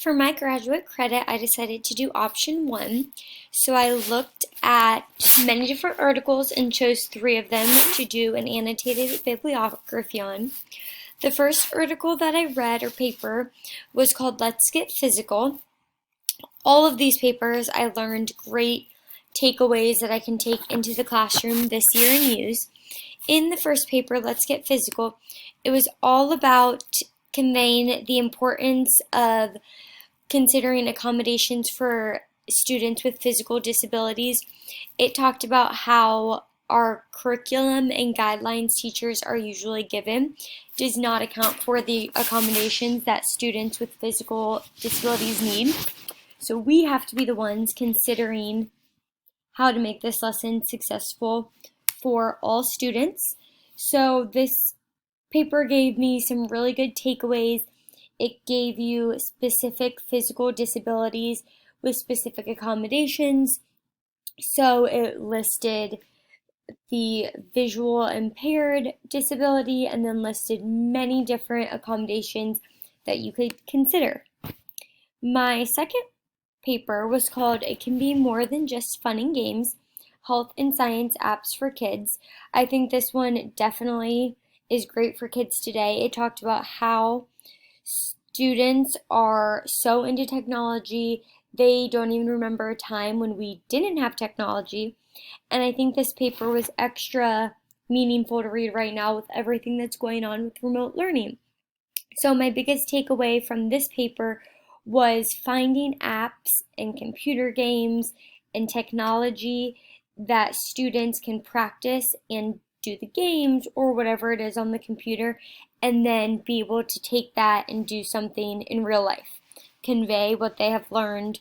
For my graduate credit, I decided to do option one. So I looked at many different articles and chose three of them to do an annotated bibliography on. The first article that I read or paper was called Let's Get Physical. All of these papers I learned great takeaways that I can take into the classroom this year and use. In the first paper, Let's Get Physical, it was all about conveying the importance of considering accommodations for students with physical disabilities. It talked about how our curriculum and guidelines teachers are usually given does not account for the accommodations that students with physical disabilities need. So we have to be the ones considering how to make this lesson successful for all students. So this paper gave me some really good takeaways. It gave you specific physical disabilities with specific accommodations. So it listed the visual impaired disability and then listed many different accommodations that you could consider. My second paper was called It Can Be More Than Just Fun and Games, Health and Science Apps for Kids. I think this one definitely is great for kids today. It talked about how students are so into technology, they don't even remember a time when we didn't have technology. And I think this paper was extra meaningful to read right now with everything that's going on with remote learning. So my biggest takeaway from this paper was finding apps and computer games and technology that students can practice and do the games or whatever it is on the computer, and then be able to take that and do something in real life. Convey what they have learned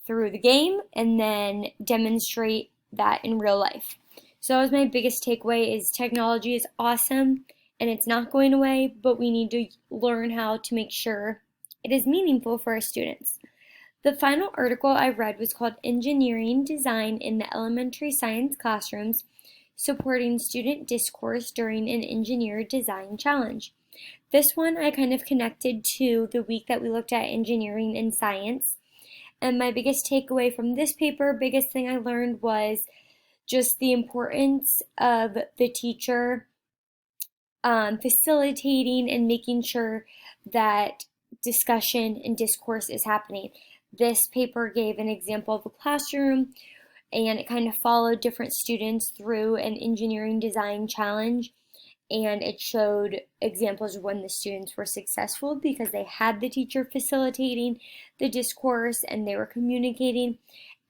through the game and then demonstrate that in real life. So that was my biggest takeaway, is technology is awesome and it's not going away, but we need to learn how to make sure it is meaningful for our students. The final article I read was called Engineering Design in the Elementary Science Classrooms, Supporting Student Discourse During an Engineer Design Challenge. This one I kind of connected to the week that we looked at engineering and science. And my biggest takeaway from this paper, biggest thing I learned, was just the importance of the teacher facilitating and making sure that discussion and discourse is happening. This paper gave an example of a classroom, and it kind of followed different students through an engineering design challenge, and it showed examples of when the students were successful because they had the teacher facilitating the discourse and they were communicating,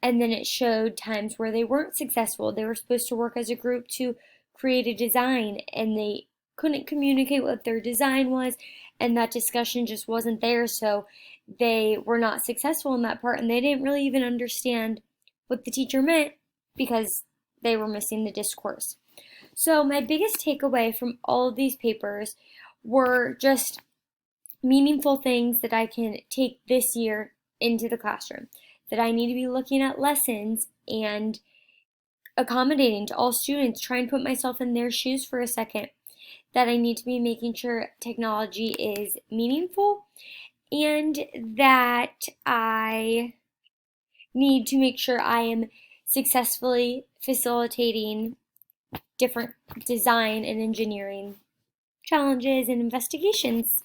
and then it showed times where they weren't successful. They were supposed to work as a group to create a design and they couldn't communicate what their design was, and that discussion just wasn't there, so they were not successful in that part, and they didn't really even understand what the teacher meant because they were missing the discourse. So my biggest takeaway from all of these papers were just meaningful things that I can take this year into the classroom, that I need to be looking at lessons and accommodating to all students, try and put myself in their shoes for a second, that I need to be making sure technology is meaningful, and that I need to make sure I am successfully facilitating different design and engineering challenges and investigations.